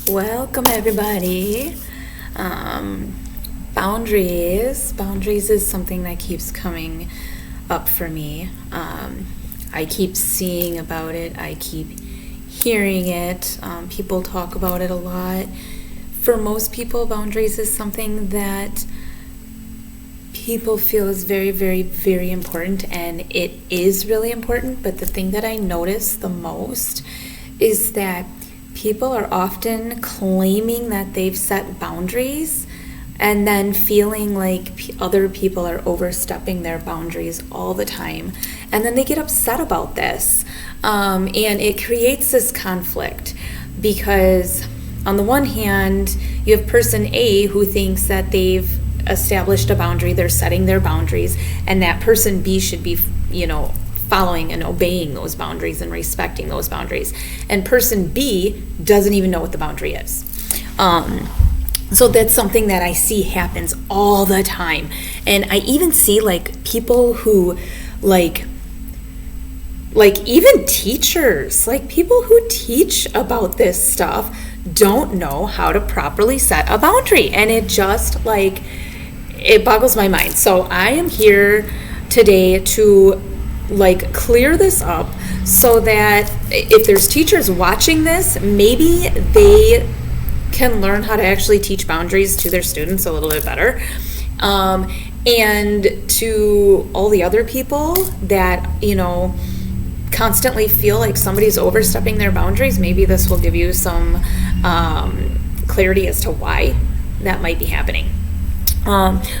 Welcome, everybody. Boundaries is something that keeps coming up for me. I keep seeing about it. I keep hearing it. People talk about it a lot. For most people, boundaries is something that people feel is very, very, very important, and it is really important. But the thing that I notice the most is that people are often claiming that they've set boundaries and then feeling like other people are overstepping their boundaries all the time. And then they get upset about this. And it creates this conflict because, on the one hand, you have person A who thinks that they've established a boundary, they're setting their boundaries, and that person B should be, following and obeying those boundaries and respecting those boundaries. And person B doesn't even know what the boundary is. So that's something that I see happens all the time. And I even see people who even teachers, people who teach about this stuff don't know how to properly set a boundary. And it just it boggles my mind. So I am here today to clear this up so that if there's teachers watching this, maybe they can learn how to actually teach boundaries to their students a little bit better. And to all the other people that, constantly feel like somebody's overstepping their boundaries, maybe this will give you some clarity as to why that might be happening.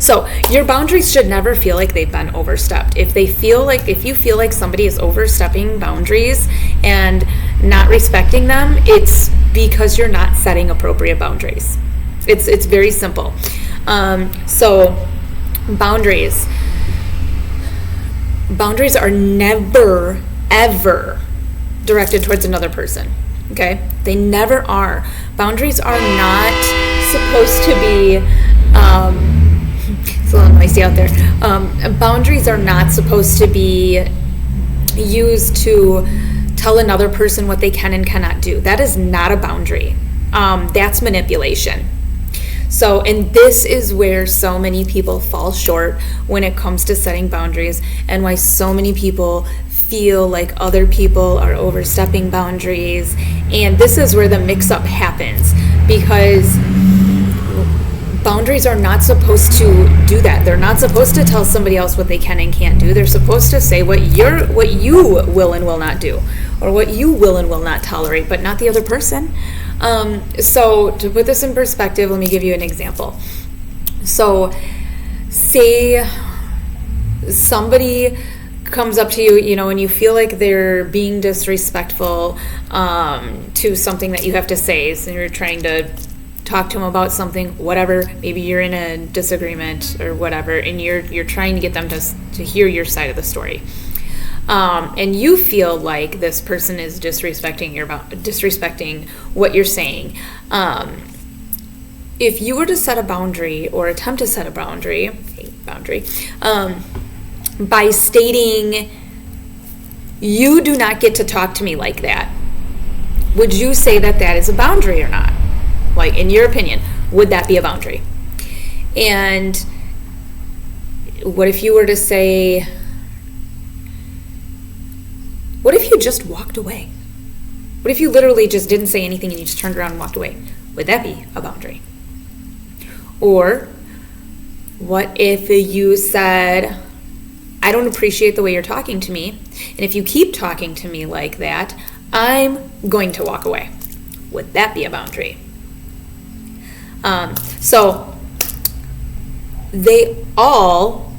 So your boundaries should never feel like they've been overstepped. If you feel like somebody is overstepping boundaries and not respecting them, it's because you're not setting appropriate boundaries. It's very simple. So boundaries are never, ever directed towards another person. Okay? They never are. Boundaries are not supposed to be it's a little noisy out there. Boundaries are not supposed to be used to tell another person what they can and cannot do. That is not a boundary. That's manipulation. So, and this is where so many people fall short when it comes to setting boundaries, and why so many people feel like other people are overstepping boundaries. And this is where the mix-up happens, because boundaries are not supposed to do that. They're not supposed to tell somebody else what they can and can't do. They're supposed to say what you will and will not do, or what you will and will not tolerate, but not the other person. So to put this in perspective, let me give you an example. So say somebody comes up to you, and you feel like they're being disrespectful to something that you have to say. So you're trying to talk to them about something, whatever. Maybe you're in a disagreement or whatever, and you're trying to get them to hear your side of the story. And you feel like this person is disrespecting what you're saying. If you were to set a boundary or attempt to set a boundary, by stating, "You do not get to talk to me like that," would you say that that is a boundary or not? In your opinion, would that be a boundary? And what if you were to say, what if you just walked away? What if you literally just didn't say anything and you just turned around and walked away? Would that be a boundary? Or what if you said, "I don't appreciate the way you're talking to me, and if you keep talking to me like that, I'm going to walk away"? Would that be a boundary? So they all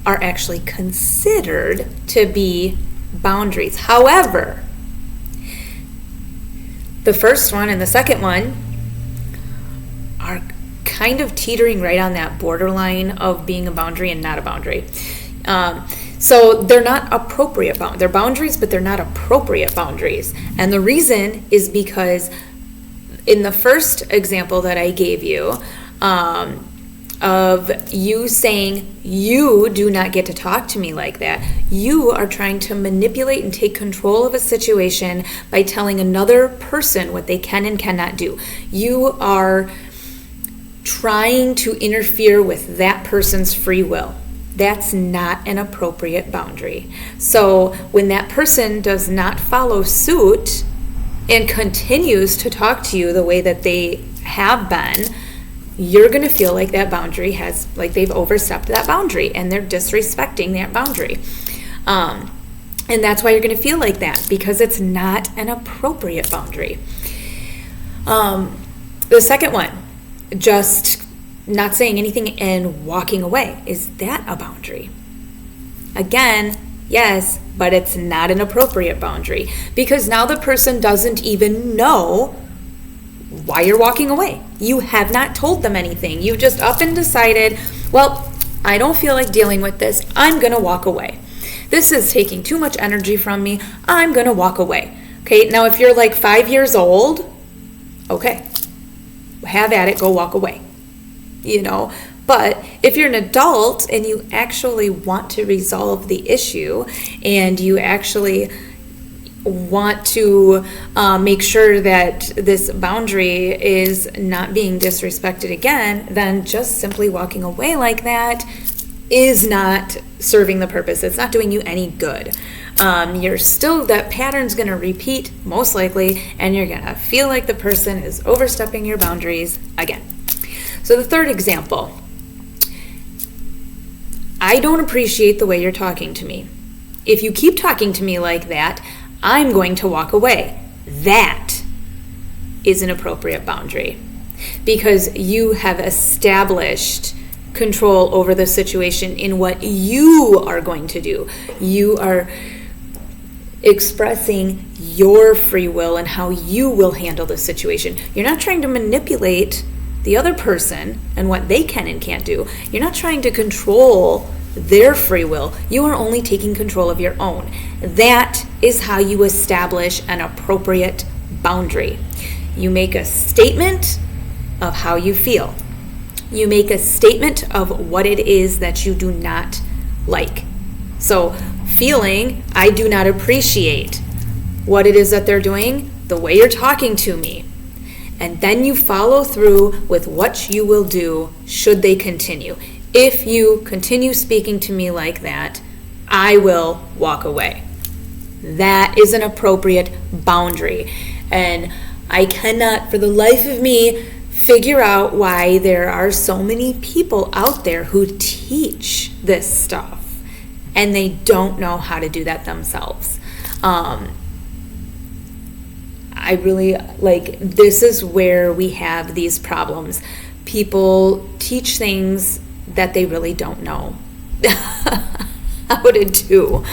are actually considered to be boundaries. However, the first one and the second one are kind of teetering right on that borderline of being a boundary and not a boundary. So they're not appropriate boundaries. They're boundaries, but they're not appropriate boundaries. And the reason is because in the first example that I gave you, of you saying, you do not get to talk to me like that. You are trying to manipulate and take control of a situation by telling another person what they can and cannot do. You are trying to interfere with that person's free will. That's not an appropriate boundary. So when that person does not follow suit and continues to talk to you the way that they have been, you're going to feel like that boundary like they've overstepped that boundary and they're disrespecting that boundary. And that's why you're going to feel like that, because it's not an appropriate boundary. The second one, just not saying anything and walking away. Is that a boundary? Again, yes, but it's not an appropriate boundary, because now the person doesn't even know why you're walking away. You have not told them anything. You've just up and decided, well, I don't feel like dealing with this. I'm going to walk away. This is taking too much energy from me. I'm going to walk away. Okay, now if you're like 5 years old, okay, have at it, go walk away. But if you're an adult and you actually want to resolve the issue and you actually want to make sure that this boundary is not being disrespected again, then just simply walking away like that is not serving the purpose. It's not doing you any good. That pattern's going to repeat most likely, and you're going to feel like the person is overstepping your boundaries again. So the third example, I don't appreciate the way you're talking to me. If you keep talking to me like that, I'm going to walk away. That is an appropriate boundary, because you have established control over the situation in what you are going to do. You are expressing your free will and how you will handle the situation. You're not trying to manipulate the other person and what they can and can't do. You're not trying to control their free will. You are only taking control of your own. That is how you establish an appropriate boundary. You make a statement of how you feel. You make a statement of what it is that you do not like. So, feeling, I do not appreciate what it is that they're doing, the way you're talking to me. And then you follow through with what you will do should they continue. If you continue speaking to me like that, I will walk away. That is an appropriate boundary. And I cannot, for the life of me, figure out why there are so many people out there who teach this stuff and they don't know how to do that themselves. I really this is where we have these problems. People teach things that they really don't know how to do.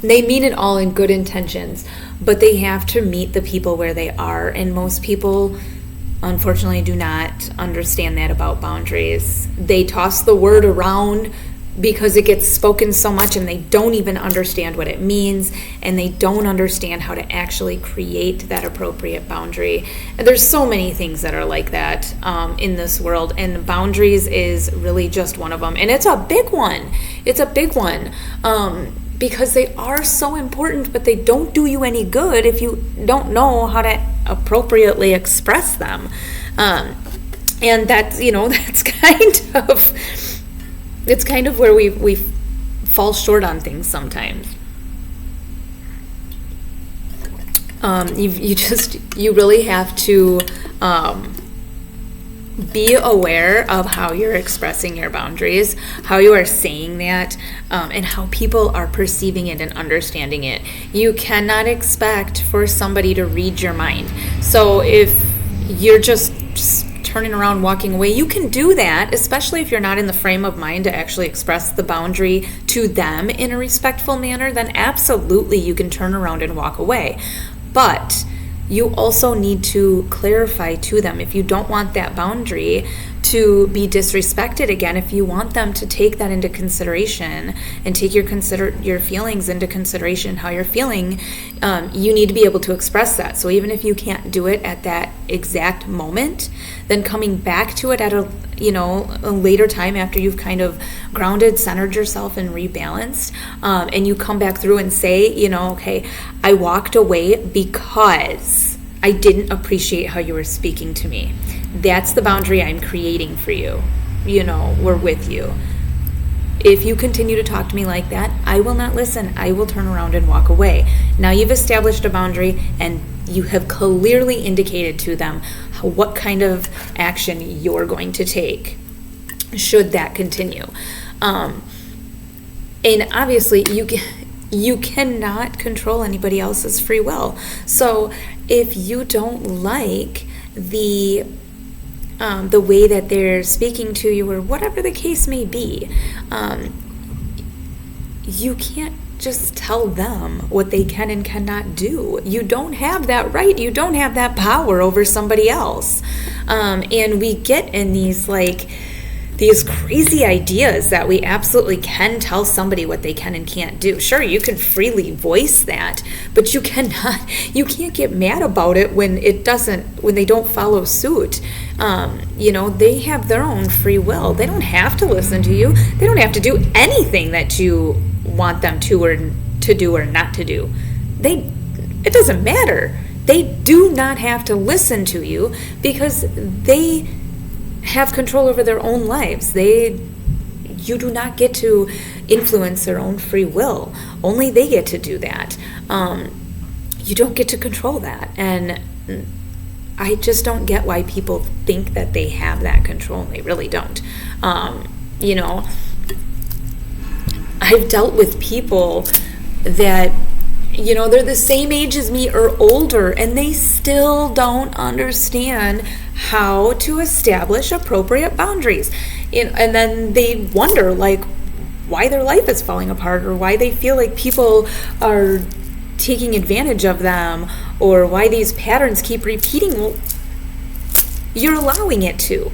They mean it all in good intentions, but they have to meet the people where they are, and most people unfortunately do not understand that about boundaries. They toss the word around because it gets spoken so much, and they don't even understand what it means, and they don't understand how to actually create that appropriate boundary. And there's so many things that are like that in this world, and boundaries is really just one of them. And it's a big one. It's a big one because they are so important, but they don't do you any good if you don't know how to appropriately express them. And that's, that's it's kind of where we fall short on things sometimes. You really have to be aware of how you're expressing your boundaries, how you are saying that, and how people are perceiving it and understanding it. You cannot expect for somebody to read your mind. So if you're just turning around, walking away, you can do that, especially if you're not in the frame of mind to actually express the boundary to them in a respectful manner, then absolutely you can turn around and walk away. But you also need to clarify to them, if you don't want that boundary, to be disrespected again, if you want them to take that into consideration and take your feelings into consideration, how you're feeling, you need to be able to express that. So even if you can't do it at that exact moment, then coming back to it at a later time after you've kind of grounded, centered yourself, and rebalanced, and you come back through and say, okay, I walked away because I didn't appreciate how you were speaking to me. That's the boundary I'm creating for you. We're with you. If you continue to talk to me like that, I will not listen. I will turn around and walk away. Now you've established a boundary, and you have clearly indicated to them what kind of action you're going to take should that continue. And obviously, you cannot control anybody else's free will. So if you don't like the way that they're speaking to you, or whatever the case may be, you can't just tell them what they can and cannot do. You don't have that right. You don't have that power over somebody else. And we get in these crazy ideas that we absolutely can tell somebody what they can and can't do. Sure, you can freely voice that, but you can't get mad about it when they don't follow suit. They have their own free will. They don't have to listen to you. They don't have to do anything that you want them to do or not to do. It doesn't matter. They do not have to listen to you because they have control over their own lives. You do not get to influence their own free will. Only they get to do that. You don't get to control that. And I just don't get why people think that they have that control, and they really don't. I've dealt with people that, they're the same age as me or older, and they still don't understand how to establish appropriate boundaries. And then they wonder, why their life is falling apart, or why they feel like people are taking advantage of them, or why these patterns keep repeating. Well, you're allowing it to.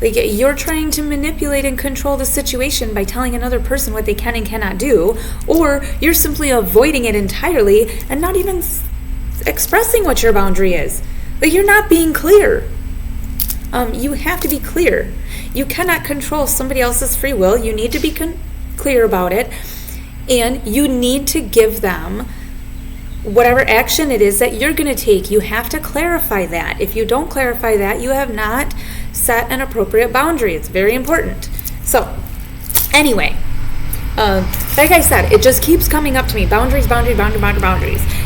You're trying to manipulate and control the situation by telling another person what they can and cannot do, or you're simply avoiding it entirely and not even expressing what your boundary is. You're not being clear. You have to be clear. You cannot control somebody else's free will. You need to be clear about it, and you need to give them whatever action it is that you're going to take. You have to clarify that. If you don't clarify that, you have not set an appropriate boundary. It's very important. So, anyway, like I said, it just keeps coming up to me. Boundaries.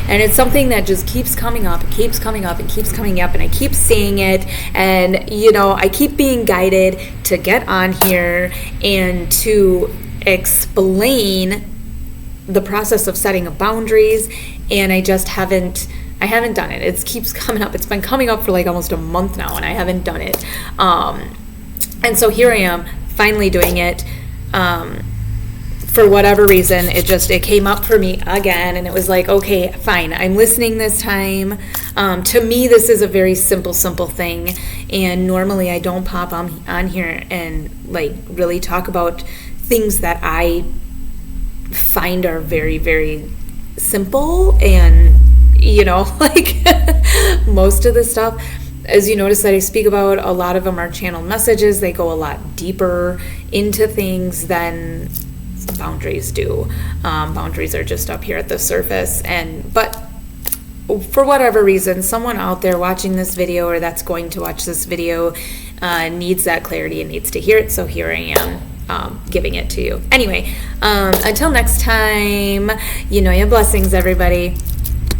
And it's something that just keeps coming up, and keeps coming up, and keeps coming up, and I keep seeing it, and, I keep being guided to get on here and to explain the process of setting up boundaries, and I haven't done it. It keeps coming up. It's been coming up for almost a month now, and I haven't done it. And so here I am, finally doing it. For whatever reason, it came up for me again, and it was okay, fine, I'm listening this time. To me, this is a very simple thing, and normally I don't pop on here and really talk about things that I find are very, very simple, and most of the stuff, as you notice that I speak about, a lot of them are channeled messages. They go a lot deeper into things than boundaries do. Boundaries are just up here at the surface, but for whatever reason, someone out there watching this video, or that's going to watch this video, needs that clarity and needs to hear it, so here I am. Giving it to you. Anyway, until next time, you have blessings, everybody.